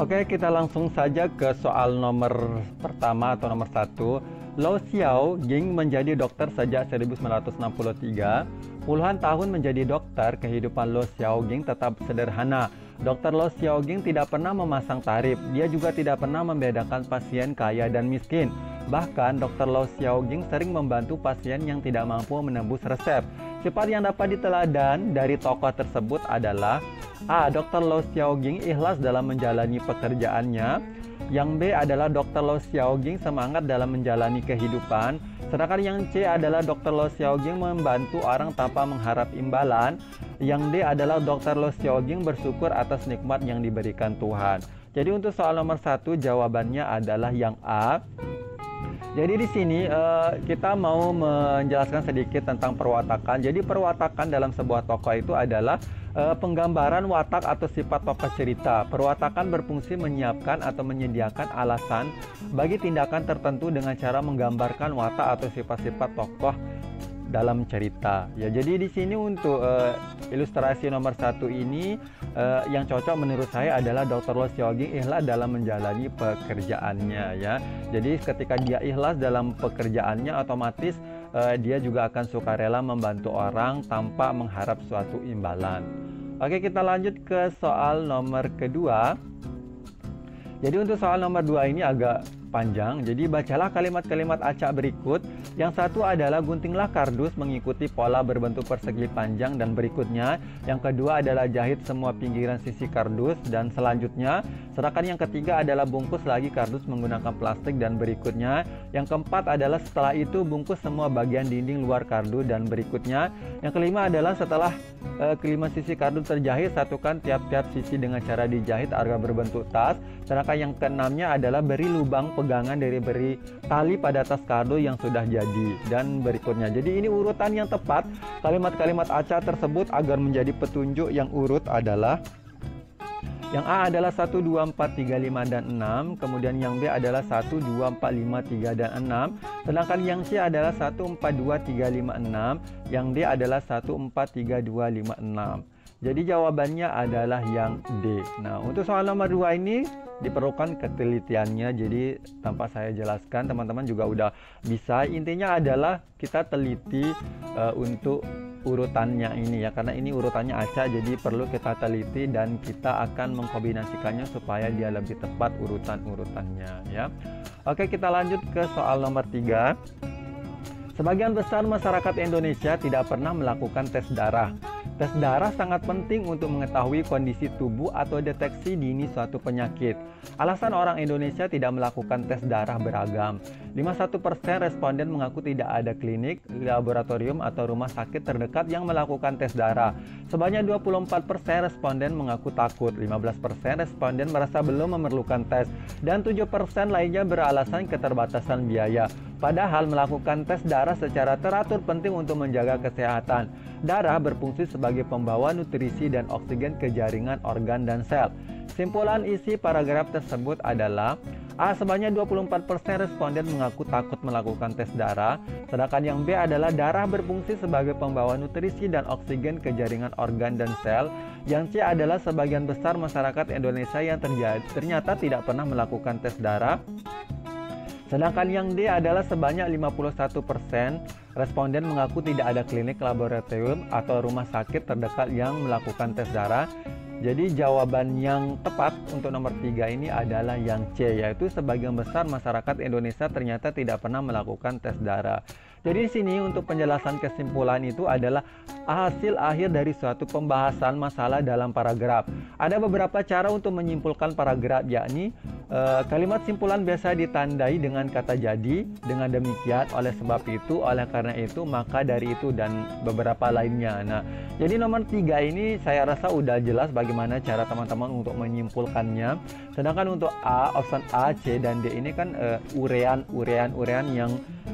Oke, kita langsung saja ke soal nomor pertama atau nomor 1. Lo Xiao Ging menjadi dokter sejak 1963. Puluhan tahun menjadi dokter, kehidupan Lo Xiao Ging tetap sederhana. Dokter Lo Xiao Ging tidak pernah memasang tarif. Dia juga tidak pernah membedakan pasien kaya dan miskin. Bahkan, Dr. Lo Xiao Ging sering membantu pasien yang tidak mampu menembus resep. Sifat yang dapat diteladan dari tokoh tersebut adalah A. Dr. Lo Xiao Ging ikhlas dalam menjalani pekerjaannya. Yang B adalah Dr. Lo Xiao Ging semangat dalam menjalani kehidupan. Sedangkan yang C adalah Dr. Lo Xiao Ging membantu orang tanpa mengharap imbalan. Yang D adalah Dr. Lo Xiao Ging bersyukur atas nikmat yang diberikan Tuhan. Jadi untuk soal nomor 1 jawabannya adalah yang A. Jadi di sini kita mau menjelaskan sedikit tentang perwatakan. Jadi perwatakan dalam sebuah tokoh itu adalah penggambaran watak atau sifat tokoh cerita. Perwatakan berfungsi menyiapkan atau menyediakan alasan bagi tindakan tertentu dengan cara menggambarkan watak atau sifat-sifat tokoh dalam cerita. Ya, jadi di sini untuk ilustrasi nomor 1 ini yang cocok menurut saya adalah Dr. Lo Xiao Ging ikhlas dalam menjalani pekerjaannya ya. Jadi ketika dia ikhlas dalam pekerjaannya, otomatis dia juga akan sukarela membantu orang tanpa mengharap suatu imbalan. Oke, kita lanjut ke soal nomor kedua. Jadi untuk soal nomor 2 ini agak panjang. Jadi bacalah kalimat-kalimat acak berikut. Yang satu adalah guntinglah kardus mengikuti pola berbentuk persegi panjang dan berikutnya. Yang kedua adalah jahit semua pinggiran sisi kardus dan selanjutnya. Sedangkan yang ketiga adalah bungkus lagi kardus menggunakan plastik dan berikutnya. Yang keempat adalah setelah itu bungkus semua bagian dinding luar kardus dan berikutnya. Yang kelima adalah setelah kelima sisi kardus terjahit, satukan tiap-tiap sisi dengan cara dijahit agar berbentuk tas. Sedangkan yang keenamnya adalah beri lubang pegangan dari beri tali pada tas kardus yang sudah jadi dan berikutnya. Jadi ini urutan yang tepat kalimat-kalimat acak tersebut agar menjadi petunjuk yang urut adalah yang A adalah 1, 2, 4, 3, 5, dan 6. Kemudian yang B adalah 1, 2, 4, 5, 3, dan 6. Sedangkan yang C adalah 1, 4, 2, 3, 5, 6. Yang D adalah 1, 4, 3, 2, 5, 6. Jadi jawabannya adalah yang D. Nah, untuk soal nomor 2 ini diperlukan ketelitiannya. Jadi tanpa saya jelaskan, teman-teman juga udah bisa. Intinya adalah kita teliti untuk urutannya ini ya, karena ini urutannya acak, jadi perlu kita teliti dan kita akan mengkombinasikannya supaya dia lebih tepat urutan-urutannya ya. Oke, kita lanjut ke soal nomor 3. Sebagian besar masyarakat Indonesia tidak pernah melakukan tes darah. Tes darah sangat penting untuk mengetahui kondisi tubuh atau deteksi dini suatu penyakit. Alasan orang Indonesia tidak melakukan tes darah beragam. 51% responden mengaku tidak ada klinik, laboratorium, atau rumah sakit terdekat yang melakukan tes darah. Sebanyak 24% responden mengaku takut, 15% responden merasa belum memerlukan tes, dan 7% lainnya beralasan keterbatasan biaya. Padahal melakukan tes darah secara teratur penting untuk menjaga kesehatan. Darah berfungsi sebagai pembawa nutrisi dan oksigen ke jaringan organ dan sel. Simpulan isi paragraf tersebut adalah A. Sebanyak 24% responden mengaku takut melakukan tes darah. Sedangkan yang B adalah darah berfungsi sebagai pembawa nutrisi dan oksigen ke jaringan organ dan sel. Yang C adalah sebagian besar masyarakat Indonesia yang ternyata tidak pernah melakukan tes darah. Sedangkan yang D adalah sebanyak 51% responden mengaku tidak ada klinik, laboratorium, atau rumah sakit terdekat yang melakukan tes darah. Jadi jawaban yang tepat untuk nomor 3 ini adalah yang C, yaitu sebagian besar masyarakat Indonesia ternyata tidak pernah melakukan tes darah. Jadi di sini untuk penjelasan kesimpulan itu adalah hasil akhir dari suatu pembahasan masalah dalam paragraf. Ada beberapa cara untuk menyimpulkan paragraf, yakni kalimat simpulan biasa ditandai dengan kata jadi, dengan demikian, oleh sebab itu, oleh karena itu, maka dari itu, dan beberapa lainnya. Nah, jadi nomor 3 ini saya rasa udah jelas bagaimana cara teman-teman untuk menyimpulkannya. Sedangkan untuk A, option A, C, dan D ini kan urean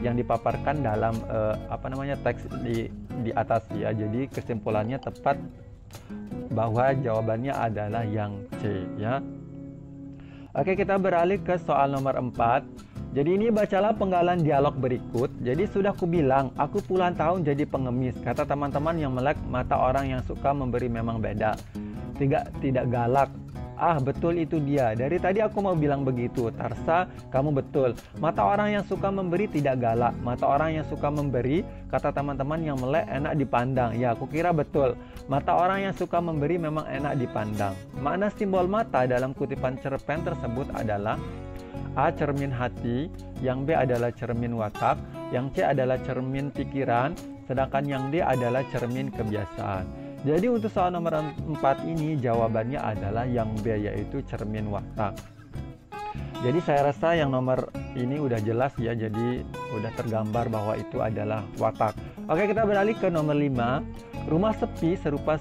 yang dipaparkan dalam teks di atas ya. Jadi kesimpulannya tepat bahwa jawabannya adalah yang C ya. Oke, kita beralih ke soal nomor 4. Jadi ini bacalah penggalan dialog berikut. Jadi sudah kubilang, aku puluhan tahun jadi pengemis. Kata teman-teman yang melek, mata orang yang suka memberi memang beda. Tidak galak, Ah, betul itu dia. Dari tadi aku mau bilang begitu. Tarsa, kamu betul. Mata orang yang suka memberi tidak galak. Mata orang yang suka memberi, kata teman-teman yang melek, enak dipandang. Ya, aku kira betul. Mata orang yang suka memberi memang enak dipandang. Makna simbol mata dalam kutipan cerpen tersebut adalah A. Cermin hati, yang B adalah cermin watak, yang C adalah cermin pikiran, sedangkan yang D adalah cermin kebiasaan. Jadi untuk soal nomor 4 ini jawabannya adalah yang B, yaitu cermin watak. Jadi saya rasa yang nomor ini udah jelas ya, jadi udah tergambar bahwa itu adalah watak. Oke, kita beralih ke nomor 5. Rumah sepi serupa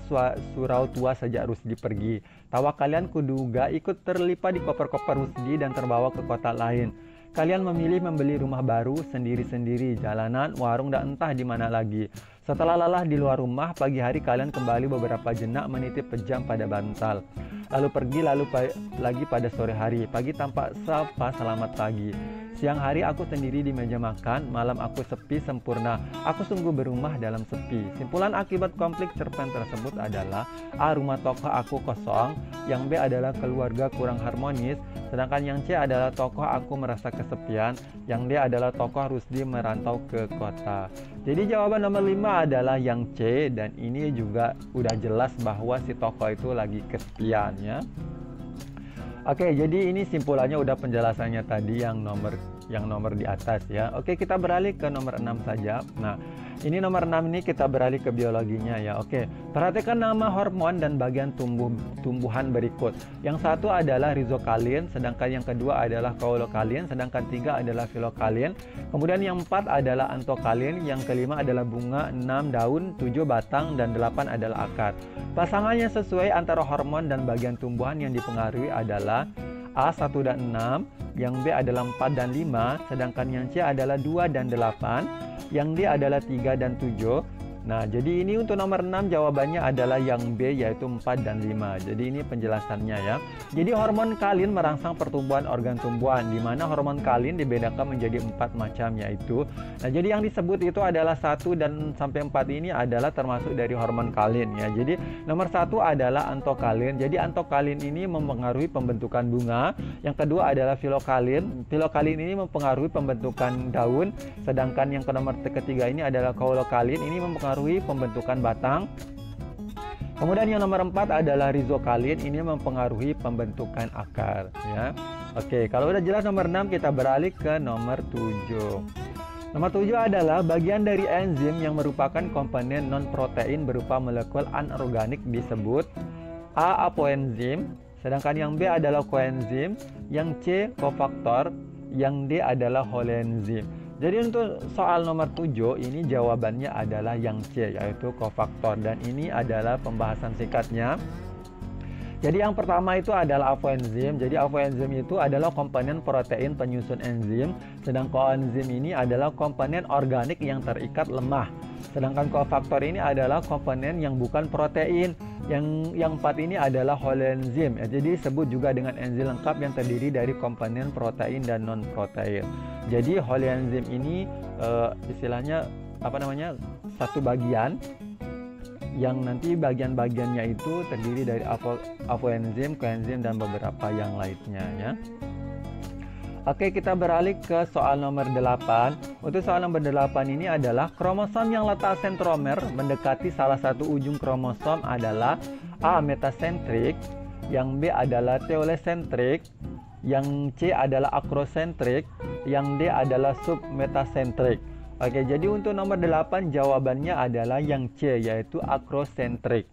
surau tua sejak Rusdi pergi. Tawa kalian kuduga ikut terlipat di koper-koper Rusdi dan terbawa ke kota lain. Kalian memilih membeli rumah baru sendiri-sendiri, jalanan, warung, dan entah di mana lagi. Setelah lelah di luar rumah, pagi hari kalian kembali beberapa jenak menitip pejam pada bantal. Lalu pergi lagi pada sore hari. Pagi tampak sapa selamat pagi. Siang hari aku sendiri di meja makan, malam aku sepi sempurna. Aku sungguh berumah dalam sepi. Simpulan akibat konflik cerpen tersebut adalah A. Rumah tokoh aku kosong, yang B adalah keluarga kurang harmonis, sedangkan yang C adalah tokoh aku merasa kesepian, yang D adalah tokoh Rusdi merantau ke kota. Jadi jawaban nomor 5 adalah yang C, dan ini juga udah jelas bahwa si tokoh itu lagi kesepian ya. Oke, jadi ini simpulannya udah penjelasannya tadi yang nomor di atas ya. Oke, kita beralih ke nomor 6 saja. Nah, ini nomor 6 ini kita beralih ke biologinya ya. Oke, perhatikan nama hormon dan bagian tumbuhan berikut. Yang satu adalah rizokalin, sedangkan yang kedua adalah kaulokalin, sedangkan 3 adalah filokalin. Kemudian yang 4 adalah antokalin, yang kelima adalah bunga, 6 daun, 7 batang, dan 8 adalah akar. Pasangannya sesuai antara hormon dan bagian tumbuhan yang dipengaruhi adalah A 1 dan 6, yang B adalah 4 dan 5, sedangkan yang C adalah 2 dan 8, yang D adalah 3 dan 7. Nah, jadi ini untuk nomor 6 jawabannya adalah yang B, yaitu 4 dan 5. Jadi ini penjelasannya ya. Jadi hormon kalin merangsang pertumbuhan organ tumbuhan, di mana hormon kalin dibedakan menjadi 4 macam yaitu. Nah, jadi yang disebut itu adalah 1 dan sampai 4 ini adalah termasuk dari hormon kalin ya. Jadi nomor 1 adalah antokalin. Jadi antokalin ini mempengaruhi pembentukan bunga. Yang kedua adalah filokalin. Filokalin ini mempengaruhi pembentukan daun, sedangkan yang nomor ketiga ini adalah kaulokalin. Ini mempengaruhi pembentukan batang. Kemudian yang nomor 4 adalah rizokalin, ini mempengaruhi pembentukan akar ya. Oke, kalau udah jelas nomor 6, kita beralih ke nomor 7. Nomor 7 adalah bagian dari enzim yang merupakan komponen non-protein berupa molekul anorganik disebut A. apoenzim, sedangkan yang B adalah koenzim, yang C kofaktor, yang D adalah holenzim. Jadi untuk soal nomor 7 ini jawabannya adalah yang C, yaitu kofaktor, dan ini adalah pembahasan singkatnya. Jadi yang pertama itu adalah afoenzim. Jadi afoenzim itu adalah komponen protein penyusun enzim, sedangkan koenzim ini adalah komponen organik yang terikat lemah. Sedangkan kofaktor ini adalah komponen yang bukan protein. Yang 4 ini adalah holenzim. Jadi disebut juga dengan enzim lengkap yang terdiri dari komponen protein dan non protein. Jadi holenzim ini istilahnya satu bagian yang nanti bagian-bagiannya itu terdiri dari afoenzim, koenzim, dan beberapa yang lainnya ya. Oke, kita beralih ke soal nomor 8. Untuk soal nomor 8 ini adalah kromosom yang letak sentromer mendekati salah satu ujung kromosom adalah A. metasentrik, yang B adalah telesentrik, yang C adalah akrosentrik, yang D adalah submetasentrik. Oke, jadi untuk nomor 8 jawabannya adalah yang C, yaitu akrosentrik.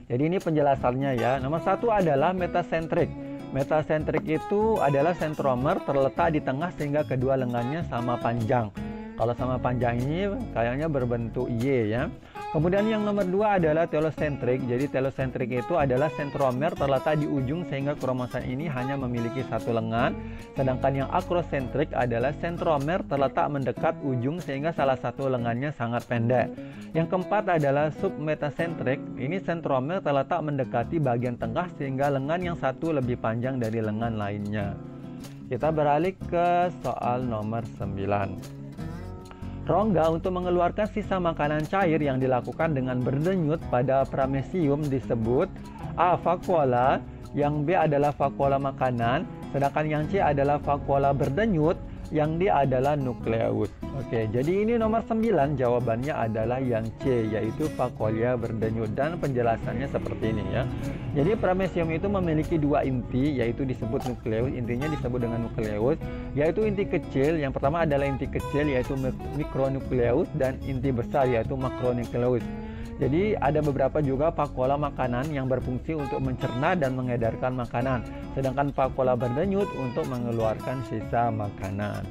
Jadi ini penjelasannya ya. Nomor 1 adalah metasentrik. Metasentrik itu adalah sentromer terletak di tengah sehingga kedua lengannya sama panjang. Kalau sama panjang ini kayaknya berbentuk Y ya. Kemudian yang nomor 2 adalah telosentrik. Jadi telosentrik itu adalah sentromer terletak di ujung sehingga kromosom ini hanya memiliki satu lengan. Sedangkan yang akrosentrik adalah sentromer terletak mendekat ujung sehingga salah satu lengannya sangat pendek. Yang keempat adalah submetasentrik. Ini sentromer terletak mendekati bagian tengah sehingga lengan yang satu lebih panjang dari lengan lainnya. Kita beralih ke soal nomor 9. Rongga untuk mengeluarkan sisa makanan cair yang dilakukan dengan berdenyut pada pramesium disebut A. vakuola, yang B adalah vakuola makanan, sedangkan yang C adalah vakuola berdenyut, yang D adalah nukleus. Oke, jadi ini nomor 9 jawabannya adalah yang C, yaitu vakuola berdenyut, dan penjelasannya seperti ini ya. Jadi paramecium itu memiliki dua inti, yaitu disebut nukleus, intinya disebut dengan nukleus, yaitu inti kecil. Yang pertama adalah inti kecil, yaitu mikronukleus, dan inti besar, yaitu makronukleus. Jadi ada beberapa juga vakuola makanan yang berfungsi untuk mencerna dan mengedarkan makanan, sedangkan vakuola berdenyut untuk mengeluarkan sisa makanan.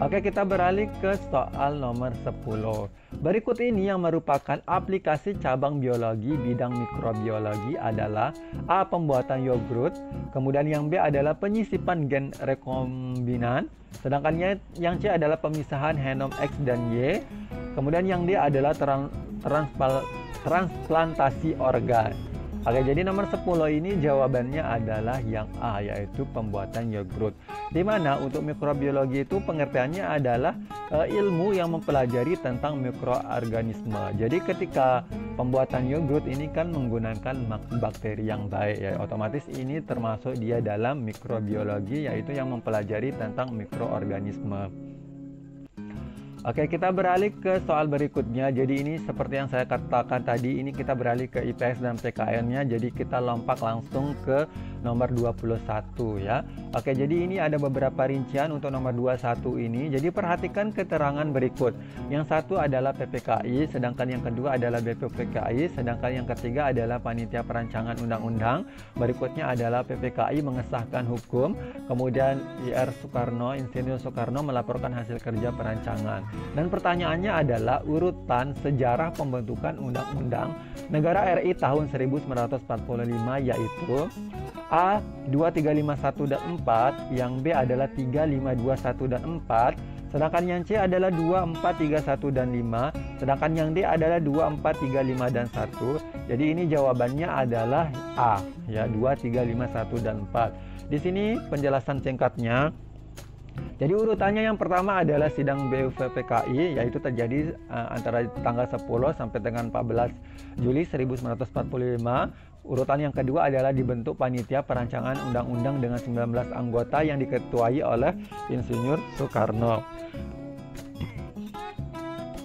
Oke, kita beralih ke soal nomor 10. Berikut ini yang merupakan aplikasi cabang biologi bidang mikrobiologi adalah A. Pembuatan yogurt, kemudian yang B adalah penyisipan gen rekombinan, sedangkan yang C adalah pemisahan genom X dan Y, kemudian yang D adalah transplantasi organ. Oke, jadi nomor 10 ini jawabannya adalah yang A, yaitu pembuatan yogurt. Di mana untuk mikrobiologi itu pengertiannya adalah ilmu yang mempelajari tentang mikroorganisme. Jadi ketika pembuatan yogurt ini kan menggunakan bakteri yang baik ya, otomatis ini termasuk dia dalam mikrobiologi, yaitu yang mempelajari tentang mikroorganisme. Oke, kita beralih ke soal berikutnya. Jadi ini seperti yang saya katakan tadi, ini kita beralih ke IPS dan PKN-nya. Jadi kita lompat langsung ke nomor 21 ya. Oke, jadi ini ada beberapa rincian untuk nomor 21 ini. Jadi perhatikan keterangan berikut. Yang satu adalah PPKI, sedangkan yang kedua adalah BPPKI, sedangkan yang ketiga adalah Panitia Perancangan Undang-Undang. Berikutnya adalah PPKI mengesahkan hukum, kemudian IR Soekarno, Insinyur Soekarno melaporkan hasil kerja perancangan. Dan pertanyaannya adalah urutan sejarah pembentukan Undang-Undang Negara RI tahun 1945, yaitu A. 2351 dan 4, yang B adalah 3521 dan 4, sedangkan yang C adalah 2431 dan 5, sedangkan yang D adalah 2435 dan 1. Jadi ini jawabannya adalah A ya, 2351 dan 4. Di sini penjelasan singkatnya. Jadi urutannya yang pertama adalah sidang BUPPKI, yaitu terjadi antara tanggal 10 sampai dengan 14 Juli 1945. Urutan yang kedua adalah dibentuk Panitia Perancangan Undang-Undang dengan 19 anggota yang diketuai oleh Insinyur Soekarno.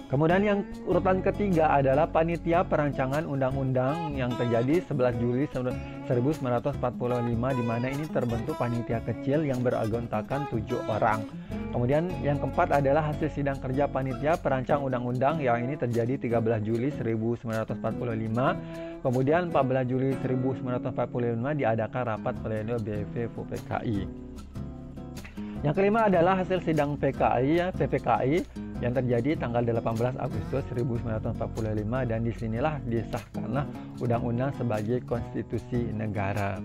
Kemudian yang urutan ketiga adalah Panitia Perancangan Undang-Undang yang terjadi 11 Juli 1945, di mana ini terbentuk panitia kecil yang beranggotakan 7 orang. Kemudian yang keempat adalah hasil sidang kerja Panitia Perancang Undang-Undang yang ini terjadi 13 Juli 1945. Kemudian 14 Juli 1945 diadakan rapat pleno BUPPKI. Yang kelima adalah hasil sidang PPKI yang terjadi tanggal 18 Agustus 1945, dan disinilah disahkanlah undang-undang sebagai konstitusi negara.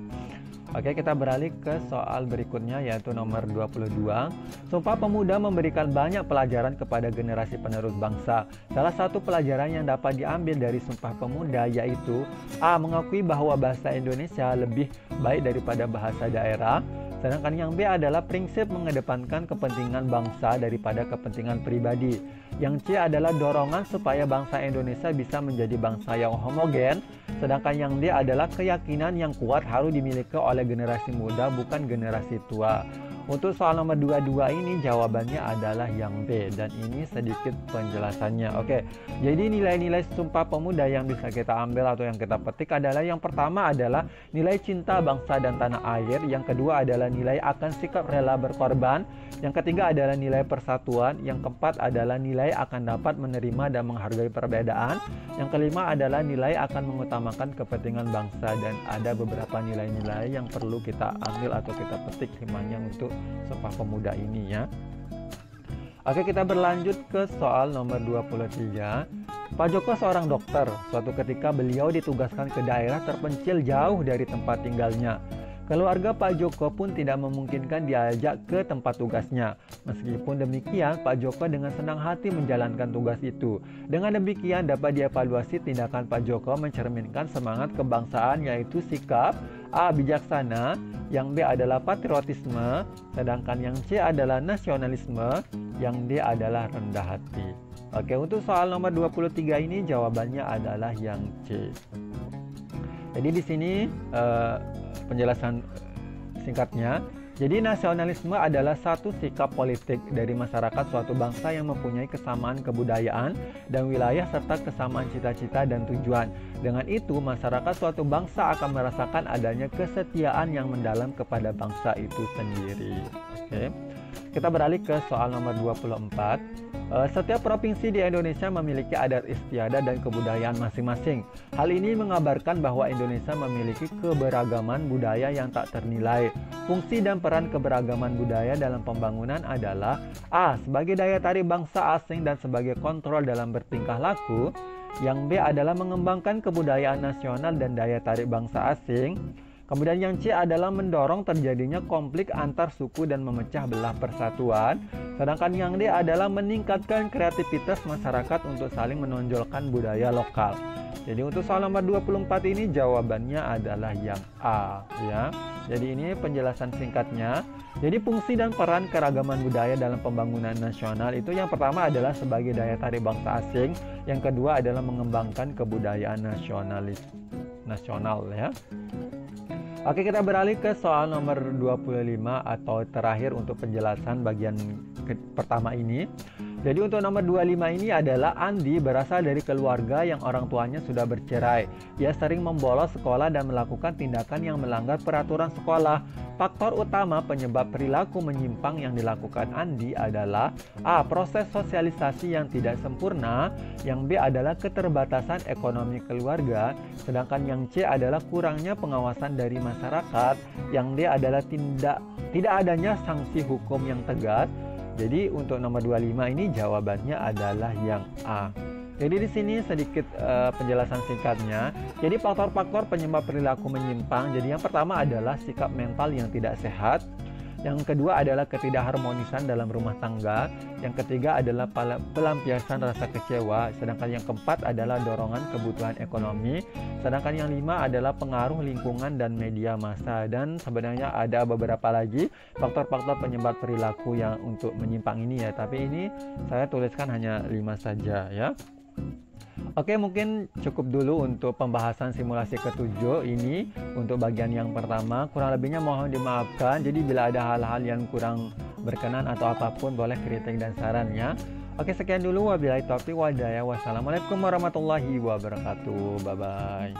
Oke, kita beralih ke soal berikutnya, yaitu nomor 22. Sumpah Pemuda memberikan banyak pelajaran kepada generasi penerus bangsa. Salah satu pelajaran yang dapat diambil dari Sumpah Pemuda yaitu A. Mengakui bahwa bahasa Indonesia lebih baik daripada bahasa daerah. Sedangkan yang B adalah prinsip mengedepankan kepentingan bangsa daripada kepentingan pribadi. Yang C adalah dorongan supaya bangsa Indonesia bisa menjadi bangsa yang homogen. Sedangkan yang D adalah keyakinan yang kuat harus dimiliki oleh generasi muda, bukan generasi tua. Untuk soal nomor 22 ini jawabannya adalah yang B, dan ini sedikit penjelasannya. Oke, jadi nilai-nilai Sumpah Pemuda yang bisa kita ambil atau yang kita petik adalah yang pertama adalah nilai cinta bangsa dan tanah air, yang kedua adalah nilai akan sikap rela berkorban, yang ketiga adalah nilai persatuan, yang keempat adalah nilai akan dapat menerima dan menghargai perbedaan, yang kelima adalah nilai akan mengutamakan kepentingan bangsa, dan ada beberapa nilai-nilai yang perlu kita ambil atau kita petik hikmahnya untuk Sumpah Pemuda ini ya. Oke, kita berlanjut ke soal nomor 23. Pak Joko seorang dokter. Suatu ketika beliau ditugaskan ke daerah terpencil jauh dari tempat tinggalnya. Keluarga Pak Joko pun tidak memungkinkan diajak ke tempat tugasnya. Meskipun demikian, Pak Joko dengan senang hati menjalankan tugas itu. Dengan demikian dapat dievaluasi tindakan Pak Joko mencerminkan semangat kebangsaan, yaitu sikap A. Bijaksana, yang B adalah patriotisme, sedangkan yang C adalah nasionalisme, yang D adalah rendah hati. Oke, untuk soal nomor 23 ini jawabannya adalah yang C. Jadi di sini penjelasan singkatnya. Jadi nasionalisme adalah satu sikap politik dari masyarakat suatu bangsa yang mempunyai kesamaan kebudayaan dan wilayah serta kesamaan cita-cita dan tujuan. Dengan itu, masyarakat suatu bangsa akan merasakan adanya kesetiaan yang mendalam kepada bangsa itu sendiri. Oke. Kita beralih ke soal nomor 24. Setiap provinsi di Indonesia memiliki adat istiadat dan kebudayaan masing-masing. Hal ini mengabarkan bahwa Indonesia memiliki keberagaman budaya yang tak ternilai. Fungsi dan peran keberagaman budaya dalam pembangunan adalah A. Sebagai daya tarik bangsa asing dan sebagai kontrol dalam bertingkah laku. Yang B adalah mengembangkan kebudayaan nasional dan daya tarik bangsa asing. Kemudian yang C adalah mendorong terjadinya konflik antar suku dan memecah belah persatuan. Sedangkan yang D adalah meningkatkan kreativitas masyarakat untuk saling menonjolkan budaya lokal. Jadi untuk soal nomor 24 ini jawabannya adalah yang A ya. Jadi ini penjelasan singkatnya. Jadi fungsi dan peran keragaman budaya dalam pembangunan nasional itu yang pertama adalah sebagai daya tarik bangsa asing, yang kedua adalah mengembangkan kebudayaan nasional ya. Oke, kita beralih ke soal nomor 25 atau terakhir untuk penjelasan bagian pertama ini. Jadi untuk nomor 25 ini adalah Andi berasal dari keluarga yang orang tuanya sudah bercerai. Ia sering membolos sekolah dan melakukan tindakan yang melanggar peraturan sekolah. Faktor utama penyebab perilaku menyimpang yang dilakukan Andi adalah A. Proses sosialisasi yang tidak sempurna. Yang B adalah keterbatasan ekonomi keluarga. Sedangkan yang C adalah kurangnya pengawasan dari masyarakat. Yang D adalah tidak adanya sanksi hukum yang tegas. Jadi untuk nomor 25 ini jawabannya adalah yang A. Jadi di sini sedikit penjelasan singkatnya. Jadi faktor-faktor penyebab perilaku menyimpang. Jadi yang pertama adalah sikap mental yang tidak sehat. Yang kedua adalah ketidakharmonisan dalam rumah tangga. Yang ketiga adalah pelampiasan rasa kecewa. Sedangkan yang keempat adalah dorongan kebutuhan ekonomi. Sedangkan yang lima adalah pengaruh lingkungan dan media massa. Dan sebenarnya ada beberapa lagi faktor-faktor penyebab perilaku yang untuk menyimpang ini ya. Tapi ini saya tuliskan hanya 5 saja ya. Oke, mungkin cukup dulu untuk pembahasan simulasi ke-7 ini untuk bagian yang pertama. Kurang lebihnya mohon dimaafkan. Jadi bila ada hal-hal yang kurang berkenan atau apapun boleh kritik dan sarannya. Oke, sekian dulu. Wabillahi taufiq wal hidayah. Wassalamualaikum warahmatullahi wabarakatuh. Bye bye.